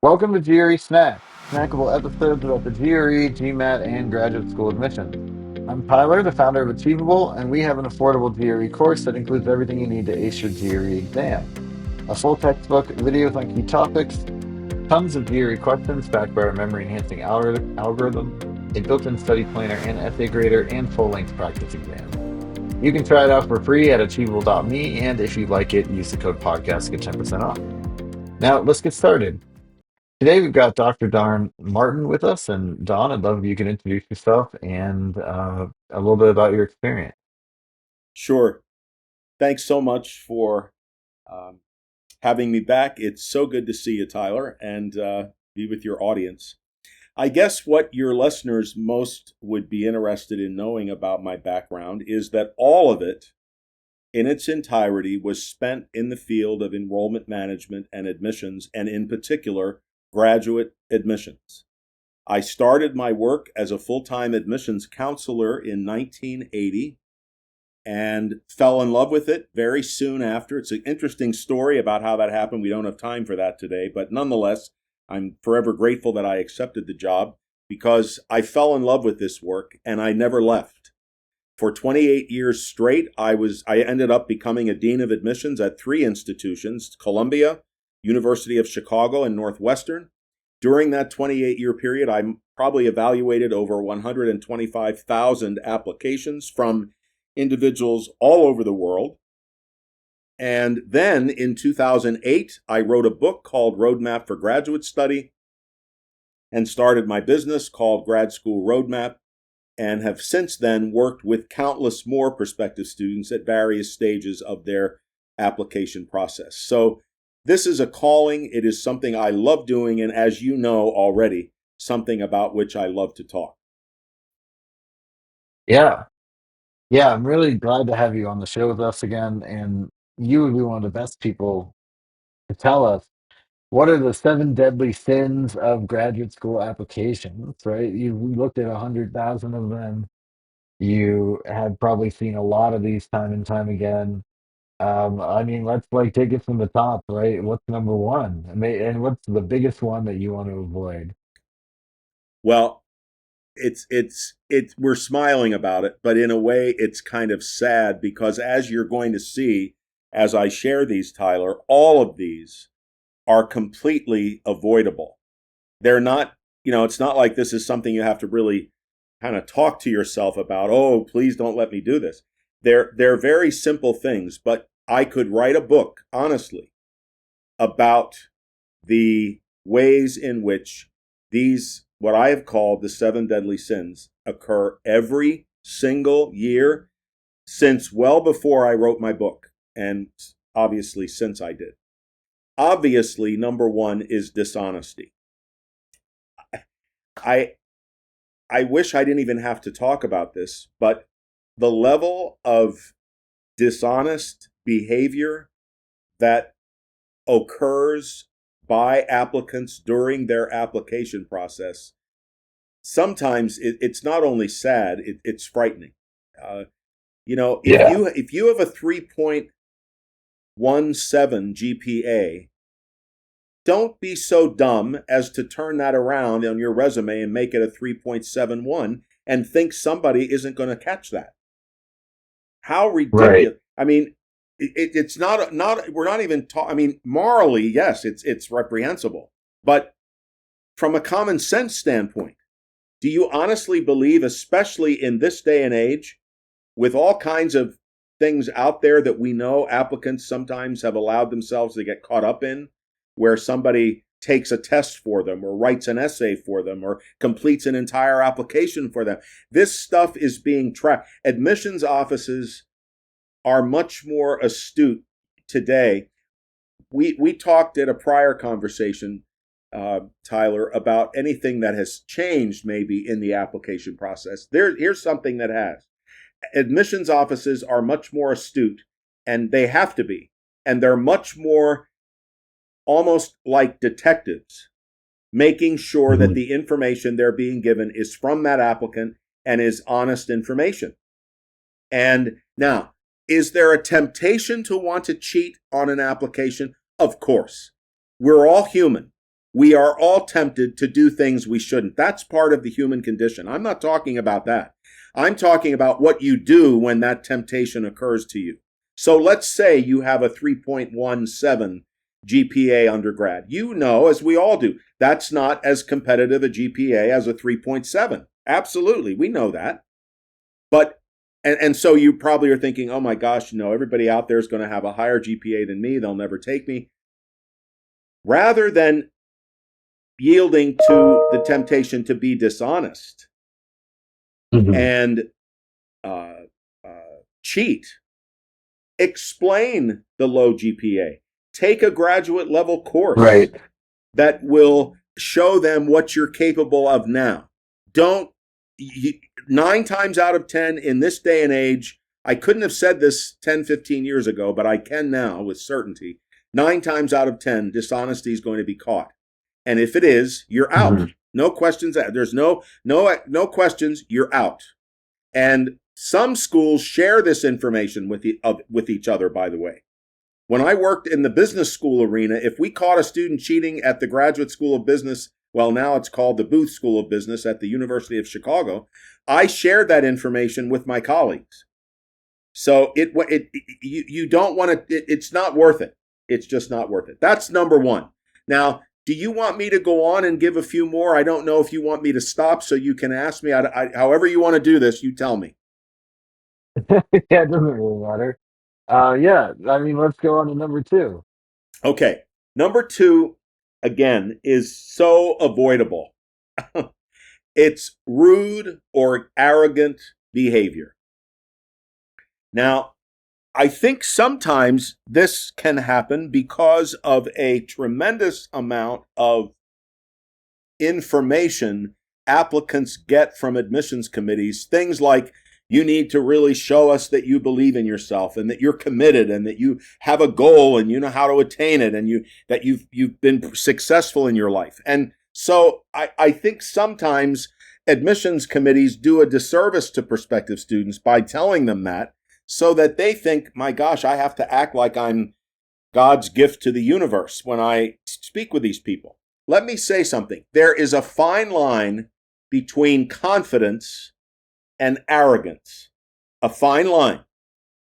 Welcome to GRE Snack, snackable episodes about the GRE, GMAT, and graduate school admissions. I'm Tyler, the founder of Achievable, and we have an affordable GRE course that includes everything you need to ace your GRE exam. A full textbook, videos on key topics, tons of GRE questions backed by our memory-enhancing algorithm, a built-in study planner and essay grader, and full-length practice exams. You can try it out for free at achievable.me, and if you like it, use the code podcast to get 10% off. Now, let's get started. Today we've got Dr. Don Martin with us, and Don, I'd love if you can introduce yourself and a little bit about your experience. Sure. Thanks so much for um, having me back. It's so good to see you, Tyler, and be with your audience. I guess what your listeners most would be interested in knowing about my background is that all of it, in its entirety, was spent in the field of enrollment management and admissions, and in particular, graduate admissions. I started my work as a full-time admissions counselor in 1980 and fell in love with it very soon after. It's an interesting story about how that happened. We don't have time for that today, but nonetheless, I'm forever grateful that I accepted the job because I fell in love with this work and I never left. For 28 years straight, I ended up becoming a dean of admissions at three institutions: Columbia, University of Chicago, and Northwestern. During that 28-year period, I probably evaluated over 125,000 applications from individuals all over the world. And then in 2008, I wrote a book called Road Map for Graduate Study and started my business called Grad School Road Map, and have since then worked with countless more prospective students at various stages of their application process. So this is a calling. It is something I love doing, and as you know already, something about which I love to talk. Yeah, yeah, I'm really glad to have you on the show with us again, and you would be one of the best people to tell us what are the seven deadly sins of graduate school applications, right? You looked at 100,000 of them. You have probably seen a lot of these time and time again. I mean, let's like take it from the top, right? What's number one? I mean, and what's the biggest one that you want to avoid? Well, it's we're smiling about it, but in a way it's kind of sad because as you're going to see as I share these, Tyler, all of these are completely avoidable. They're not, it's not like this is something you have to really kind of talk to yourself about. Oh, please don't let me do this. They're very simple things, but I could write a book, honestly, about the ways in which these, what I have called the seven deadly sins, occur every single year since well before I wrote my book, and obviously since I did. Obviously, number one is dishonesty. I I wish I didn't even have to talk about this, but the level of dishonest behavior that occurs by applicants during their application process, sometimes it's not only sad, it's frightening. Uh, Yeah. if you have a 3.17 GPA, don't be so dumb as to turn that around on your resume and make it a 3.71 and think somebody isn't going to catch that. How Right. ridiculous! I mean, it's not. We're not even talking. I mean, morally, yes, it's reprehensible, but from a common sense standpoint, do you honestly believe, especially in this day and age, with all kinds of things out there that we know applicants sometimes have allowed themselves to get caught up in, where somebody takes a test for them or writes an essay for them or completes an entire application for them? This stuff is being tracked. Admissions offices are much more astute today. We talked at a prior conversation, Tyler, about anything that has changed maybe in the application process. Here's something that has. Admissions offices are much more astute, and they have to be. And they're much more almost like detectives, making sure that Mhm. the information they're being given is from that applicant and is honest information. And now, is there a temptation to want to cheat on an application? Of course. We're all human. We are all tempted to do things we shouldn't. That's part of the human condition. I'm not talking about that. I'm talking about what you do when that temptation occurs to you. So let's say you have a 3.17 GPA undergrad. You know, as we all do, that's not as competitive a GPA as a 3.7. Absolutely, we know that. But and so you probably are thinking, oh my gosh, everybody out there is going to have a higher GPA than me. They'll never take me. Rather than yielding to the temptation to be dishonest and cheat, explain the low GPA. Take a graduate level course that will show them what you're capable of now. Don't 9 times out of 10 in this day and age, I couldn't have said this 10, 15 years ago, but I can now with certainty. 9 times out of 10, dishonesty is going to be caught. And if it is, you're out. No questions. There's no questions. You're out. And some schools share this information with each other, by the way. When I worked in the business school arena, if we caught a student cheating at the Graduate School of Business, well, now it's called the Booth School of Business at the University of Chicago, I shared that information with my colleagues. So you don't want to, it's not worth it. It's just not worth it. That's number one. Now, do you want me to go on and give a few more? I don't know if you want me to stop so you can ask me. However you want to do this, you tell me. Yeah, it doesn't really matter. Yeah, I mean, let's go on to number 2. Okay. Number 2, again, is so avoidable. It's rude or arrogant behavior. Now, I think sometimes this can happen because of a tremendous amount of information applicants get from admissions committees. Things like, you need to really show us that you believe in yourself and that you're committed and that you have a goal and you know how to attain it and that you've been successful in your life. And so I think sometimes admissions committees do a disservice to prospective students by telling them that, so that they think, my gosh, I have to act like I'm God's gift to the universe when I speak with these people. Let me say something. There is a fine line between confidence and arrogance. A fine line.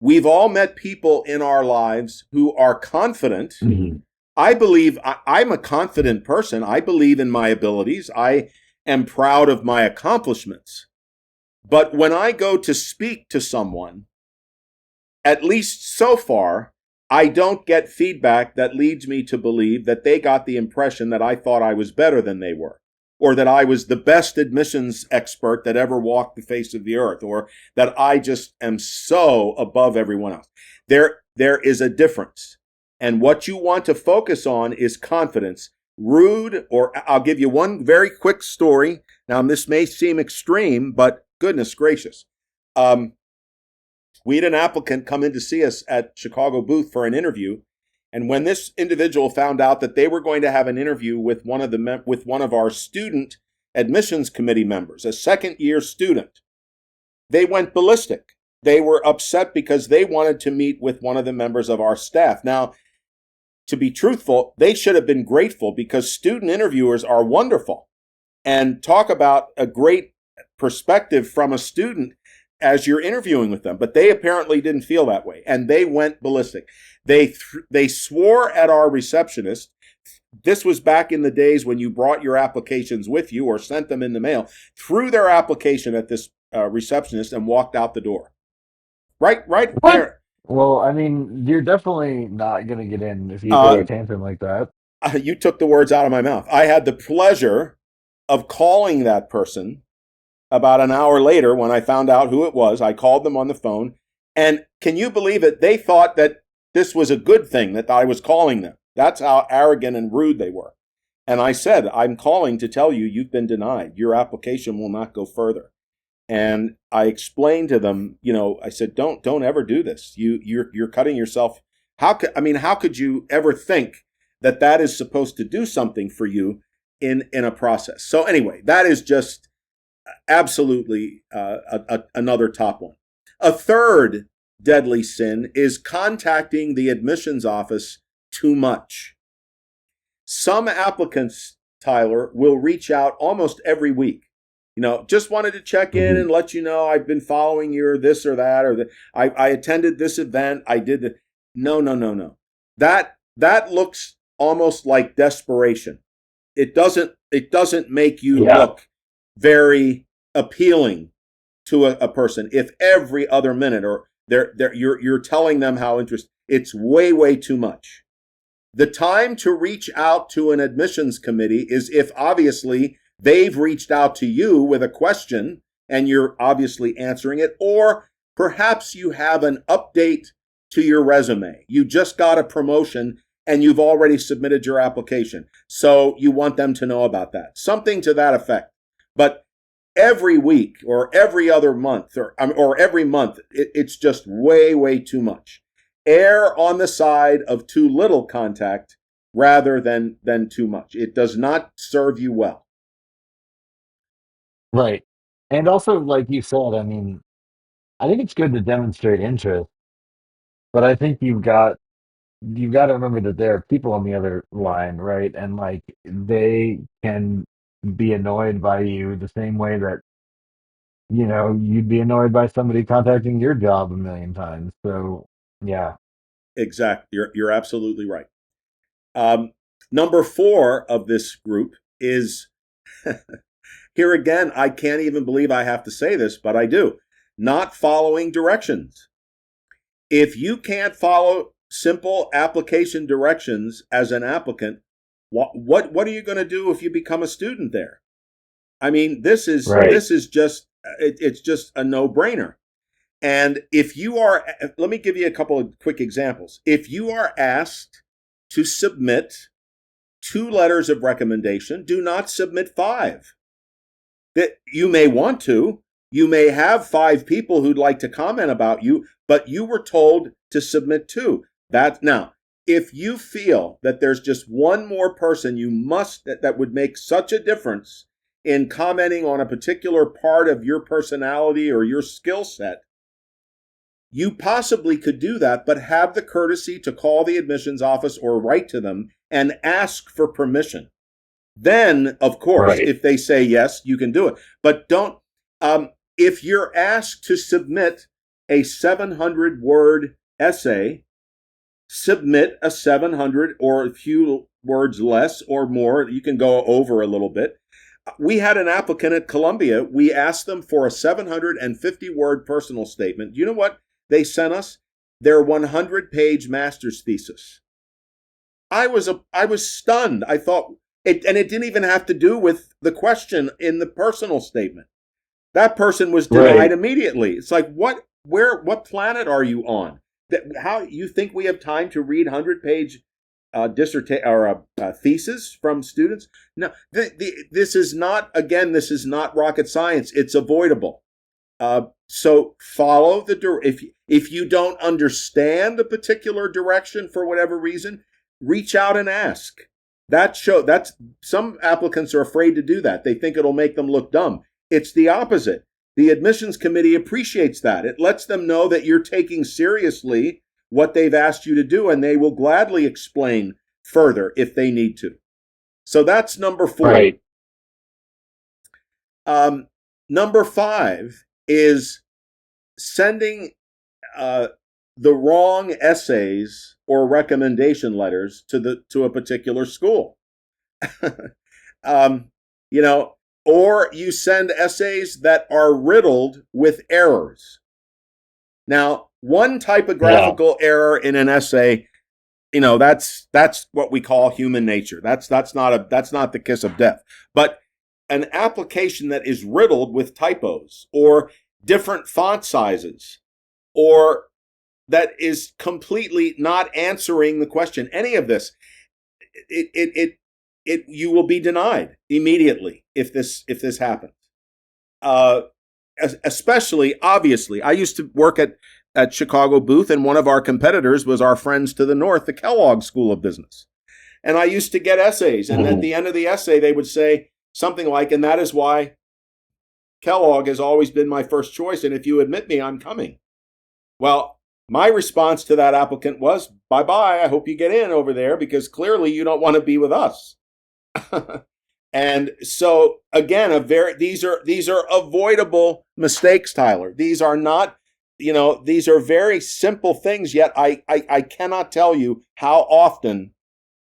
We've all met people in our lives who are confident. I believe I'm a confident person. I believe in my abilities. I am proud of my accomplishments. But when I go to speak to someone, at least so far, I don't get feedback that leads me to believe that they got the impression that I thought I was better than they were, or that I was the best admissions expert that ever walked the face of the earth, or that I just am so above everyone else. There is a difference. And what you want to focus on is confidence. Rude, or I'll give you one very quick story. Now, this may seem extreme, but goodness gracious. We had an applicant come in to see us at Chicago Booth for an interview. And when this individual found out that they were going to have an interview with one of our student admissions committee members, a second-year student, they went ballistic. They were upset because they wanted to meet with one of the members of our staff. Now, to be truthful, they should have been grateful, because student interviewers are wonderful and talk about a great perspective from a student as you're interviewing with them. But they apparently didn't feel that way, and they went ballistic. They swore at our receptionist. This was back in the days when you brought your applications with you or sent them in the mail. Threw their application at this receptionist and walked out the door. Right there. Well, I mean, you're definitely not going to get in if you throw a tantrum like that. You took the words out of my mouth. I had the pleasure of calling that person about an hour later when I found out who it was. I called them on the phone. And can you believe it? They thought that this was a good thing that I was calling them. That's how arrogant and rude they were. And I said, I'm calling to tell you you've been denied. Your application will not go further. And I explained to them, I said, don't ever do this. You're cutting yourself. How could you ever think that is supposed to do something for you in a process? So anyway, that is just absolutely another top one. A third deadly sin is contacting the admissions office too much. Some applicants Tyler, will reach out almost every week. Just wanted to check in Mhm. and let you know I've been following your this or that, or I attended this event. I did the No, no, no, no. That looks almost like desperation. It doesn't make you Yeah. look very appealing to a person if every other minute or you're telling them how interested. It's way, way too much. The time to reach out to an admissions committee is if obviously they've reached out to you with a question and you're obviously answering it, or perhaps you have an update to your resume. You just got a promotion and you've already submitted your application. So you want them to know about that. Something to that effect. But every week or every other month or every month, it's just way, way too much. Err on the side of too little contact rather than too much. It does not serve you well. Right. And also, like you said, I mean, I think it's good to demonstrate interest, but I think you've got to remember that there are people on the other line, right? And like they can be annoyed by you the same way that, you'd be annoyed by somebody contacting your job a million times. So, yeah. Exactly. You're absolutely right. Um, Number four of this group is here again. I can't even believe I have to say this, but I do. Not following directions. If you can't follow simple application directions as an applicant, what are you going to do if you become a student there? I mean, this is Right. this is just it's just a no-brainer. And if you are, let me give you a couple of quick examples. If you are asked to submit 2 letters of recommendation, do not submit 5. That you may want to. You may have 5 people who'd like to comment about you, but you were told to submit 2. Now, if you feel that there's just one more person that would make such a difference in commenting on a particular part of your personality or your skill set, you possibly could do that, but have the courtesy to call the admissions office or write to them and ask for permission. Then, of course, Right. if they say yes, you can do it. But don't, if you're asked to submit a 700-word essay, submit a 700 or a few words less or more. You can go over a little bit. We had an applicant at Columbia. We asked them for a 750-word personal statement. Do you know what they sent us? Their 100-page master's thesis. I was stunned. I thought it didn't even have to do with the question in the personal statement. That person was denied Right. immediately. It's like, what planet are you on? How you think we have time to read 100-page dissertation or a thesis from students? No, this is not. Again, this is not rocket science. It's avoidable. So follow if you don't understand a particular direction for whatever reason, reach out and ask. That's some applicants are afraid to do that. They think it'll make them look dumb. It's the opposite. The admissions committee appreciates that. It lets them know that you're taking seriously what they've asked you to do, and they will gladly explain further if they need to. So that's number 4. Right. Number 5 is sending uh, the wrong essays or recommendation letters to a particular school. um, you know, or you send essays that are riddled with errors. Now, one Yeah. typographical error in an essay, that's what we call human nature. That's not the kiss of death. But an application that is riddled with typos or different font sizes or that is completely not answering the question, any of this, you will be denied immediately if this happens. Uh, Especially, obviously, I used to work at Chicago Booth, and one of our competitors was our friends to the north, the Kellogg School of Business. And I used to get essays, and at Mhm. the end of the essay, they would say something like, "And that is why Kellogg has always been my first choice, and if you admit me, I'm coming." Well, my response to that applicant was, "Bye bye. I hope you get in over there because clearly you don't want to be with us." And so again, these are avoidable mistakes, Tyler. These are not, these are very simple things, yet I cannot tell you how often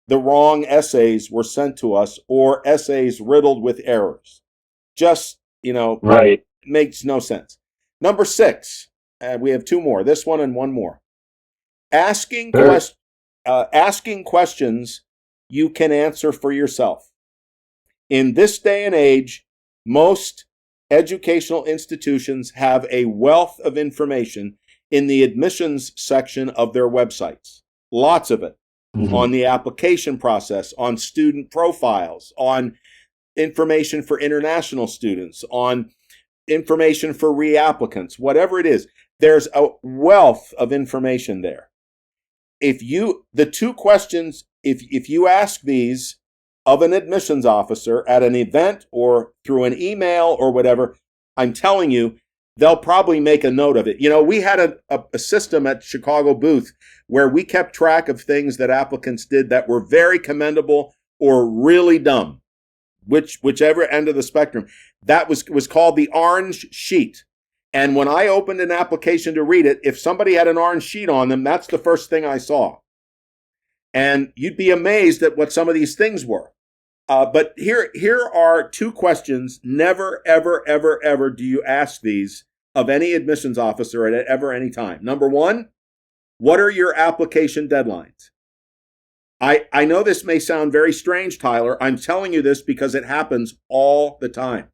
the wrong essays were sent to us or essays riddled with errors. Just, Right. makes no sense. Number 6, we have two more, this one and one more. Asking Sure. asking questions you can answer for yourself. In this day and age, most educational institutions have a wealth of information in the admissions section of their websites. Lots of it. On the application process, on student profiles, on information for international students, on information for reapplicants, whatever it is. There's a wealth of information there. The two questions, if you ask these of an admissions officer at an event or through an email or whatever, I'm telling you, they'll probably make a note of it. We had a system at Chicago Booth where we kept track of things that applicants did that were very commendable or really dumb, whichever end of the spectrum. That was called the orange sheet. And when I opened an application to read it, if somebody had an orange sheet on them, that's the first thing I saw. And you'd be amazed at what some of these things were. But here are two questions. Never, ever, ever, ever do you ask these of any admissions officer at ever any time. Number 1, what are your application deadlines? I know this may sound very strange, Tyler. I'm telling you this because it happens all the time.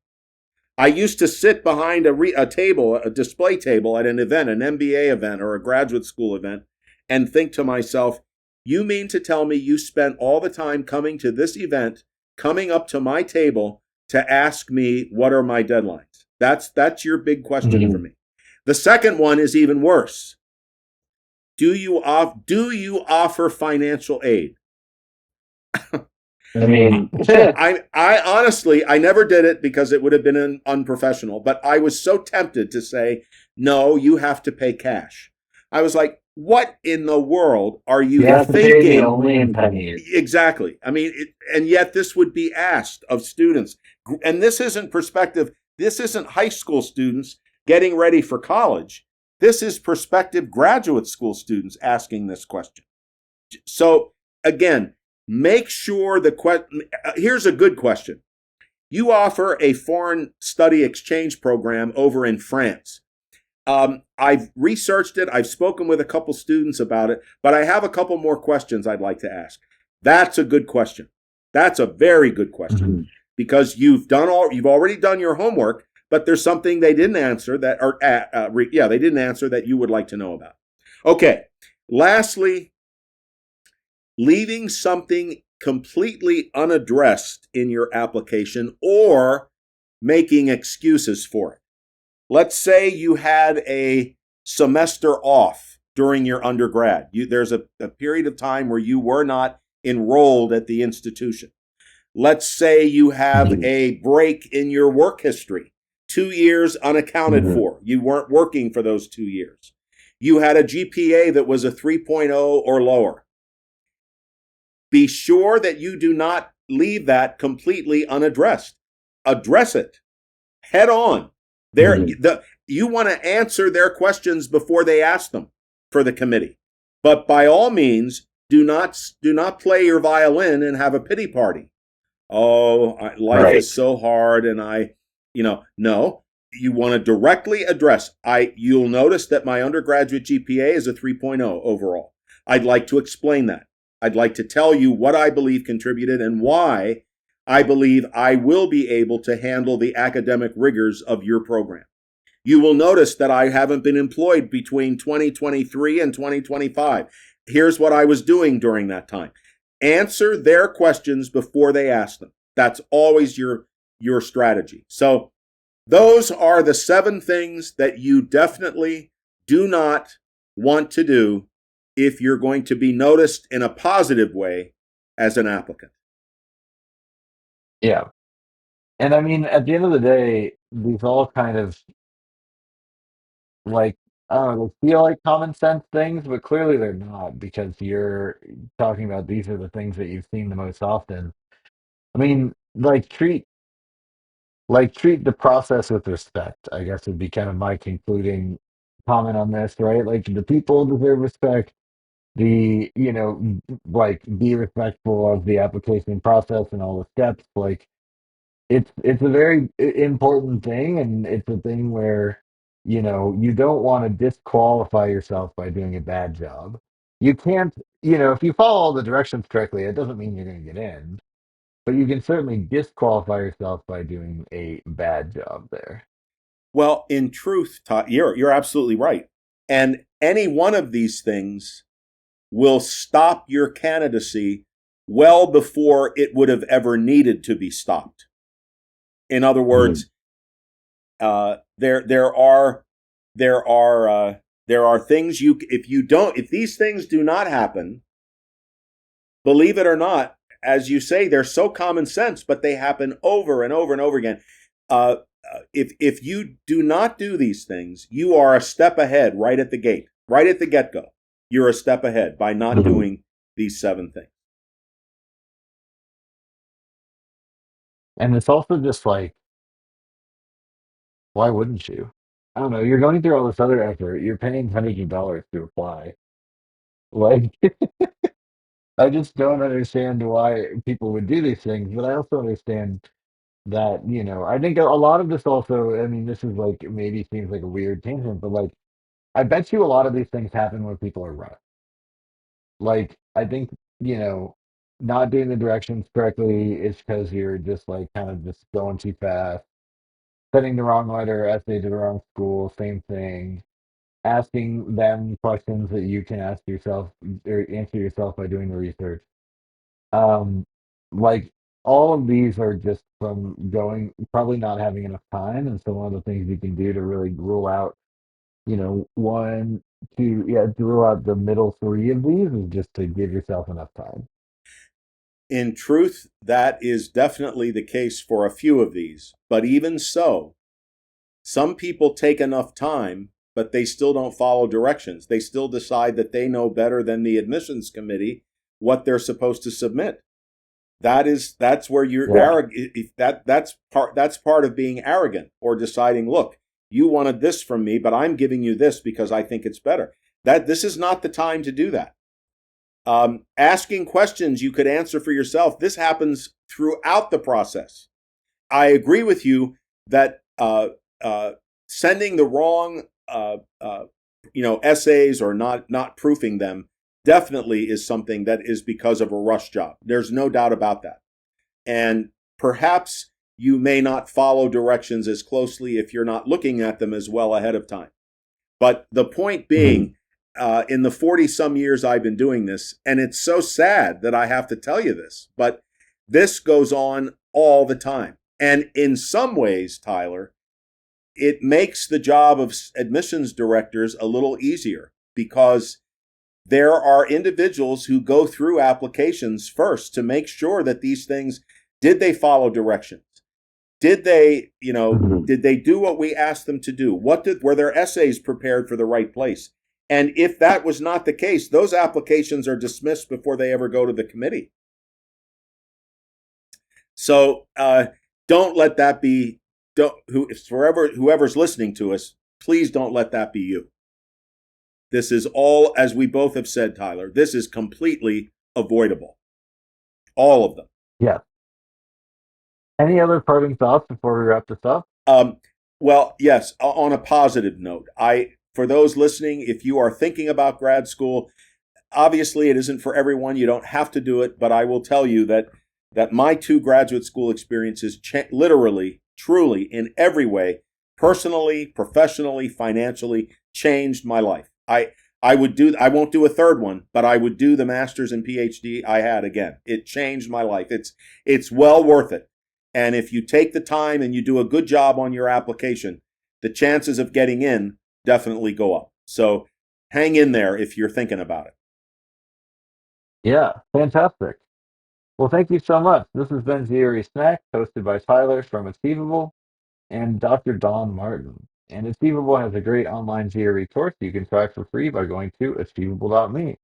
I used to sit behind a table, a display table at an event, an MBA event or a graduate school event, and think to myself, you mean to tell me you spent all the time coming to this event, coming up to my table to ask me what are my deadlines? That's your big question for me. The second one is even worse. Do you offer financial aid? I mean, I honestly, I never did it because it would have been unprofessional, but I was so tempted to say, no, you have to pay cash. I was like, what in the world are you have to pay me thinking? only in pennies. Exactly. I mean, and yet this would be asked of students. And this isn't perspective. This isn't high school students getting ready for college. This is prospective graduate school students asking this question. So again, make sure here's a good question. You offer a foreign study exchange program over in France. I've researched it. I've spoken with a couple students about it, but I have a couple more questions I'd like to ask. That's a good question. That's a very good question because you've already done your homework, but there's something they didn't answer they didn't answer that you would like to know about. Okay. Lastly, leaving something completely unaddressed in your application or making excuses for it. Let's say you had a semester off during your undergrad. There's a period of time where you were not enrolled at the institution. Let's say you have a break in your work history, 2 years unaccounted for. You weren't working for those 2 years. You had a GPA that was a 3.0 or lower. Be sure that you do not leave that completely unaddressed. Address it head on. You want to answer their questions before they ask them for the committee. But by all means, do not play your violin and have a pity party. Oh, life is so hard, and no. You want to directly address. You'll notice that my undergraduate GPA is a 3.0 overall. I'd like to explain that. I'd like to tell you what I believe contributed and why I believe I will be able to handle the academic rigors of your program. You will notice that I haven't been employed between 2023 and 2025. Here's what I was doing during that time. Answer their questions before they ask them. That's always your strategy. So those are the 7 things that you definitely do not want to do if you're going to be noticed in a positive way as an applicant. Yeah. And I mean, at the end of the day, these all kind of like, I don't know, they feel like common sense things, but clearly they're not because you're talking about these are the things that you've seen the most often. I mean, like treat the process with respect, I guess would be kind of my concluding comment on this, right? Like the people deserve respect. Like be respectful of the application process and all the steps. Like it's a very important thing, and it's a thing where you don't want to disqualify yourself by doing a bad job. You can't, if you follow all the directions correctly, it doesn't mean you're going to get in, but you can certainly disqualify yourself by doing a bad job there. Well, in truth, Todd, you're absolutely right. And any one of these things will stop your candidacy well before it would have ever needed to be stopped. In other Mhm. words, there are things if these things do not happen, believe it or not, as you say, they're so common sense, but they happen over and over and over again. Uh, if you do not do these things, you are a step ahead right at the gate, right at the get go. You're a step ahead by not Mhm. doing these 7 things. And it's also just like, why wouldn't you? I don't know. You're going through all this other effort. You're paying hundreds of dollars to apply. Like, I just don't understand why people would do these things, but I also understand that, I think a lot of this also, I mean, this is like maybe seems like a weird tangent, but like, I bet you a lot of these things happen when people are rushed. Like, I think, you know, not doing the directions correctly is because you're just like kind of just going too fast, sending the wrong letter, essay to the wrong school, same thing, asking them questions that you can ask yourself or answer yourself by doing the research. Um, like all of these are just from going probably not having enough time, and so one of the things you can do to really rule out, one, two, yeah, to rule out the middle three of these is just to give yourself enough time. In truth, that is definitely the case for a few of these. But even so, some people take enough time, but they still don't follow directions. They still decide that they know better than the admissions committee what they're supposed to submit. That's where you're Yeah. arrogant. That's part of being arrogant or deciding, look, you wanted this from me, but I'm giving you this because I think it's better. That this is not the time to do that. Asking questions you could answer for yourself. This happens throughout the process. I agree with you that sending the wrong essays or not proofing them definitely is something that is because of a rush job. There's no doubt about that. And perhaps you may not follow directions as closely if you're not looking at them as well ahead of time. But the point Mhm. being, in the 40 some years I've been doing this, and it's so sad that I have to tell you this, but this goes on all the time. And in some ways, Tyler, it makes the job of admissions directors a little easier because there are individuals who go through applications first to make sure that these things, did they follow directions? Did they, Mhm. did they do what we asked them to do? Were their essays prepared for the right place? And if that was not the case, those applications are dismissed before they ever go to the committee. So don't let that be. Don't whoever's listening to us, please don't let that be you. This is all, as we both have said, Tyler. This is completely avoidable. All of them. Yeah. Any other parting thoughts before we wrap this up? Um, well, yes. On a positive note, for those listening, if you are thinking about grad school, obviously it isn't for everyone. You don't have to do it, but I will tell you that my 2 graduate school experiences literally, truly, in every way, personally, professionally, financially, changed my life. I won't do a third one, but I would do the master's and PhD I had again. It changed my life. It's well worth it. And if you take the time and you do a good job on your application, the chances of getting in definitely go up. So hang in there if you're thinking about it. Yeah, fantastic. Well, thank you so much. This has been GRE Snack, hosted by Tyler from Achievable and Dr. Don Martin. And Achievable has a great online GRE course you can try for free by going to achievable.me.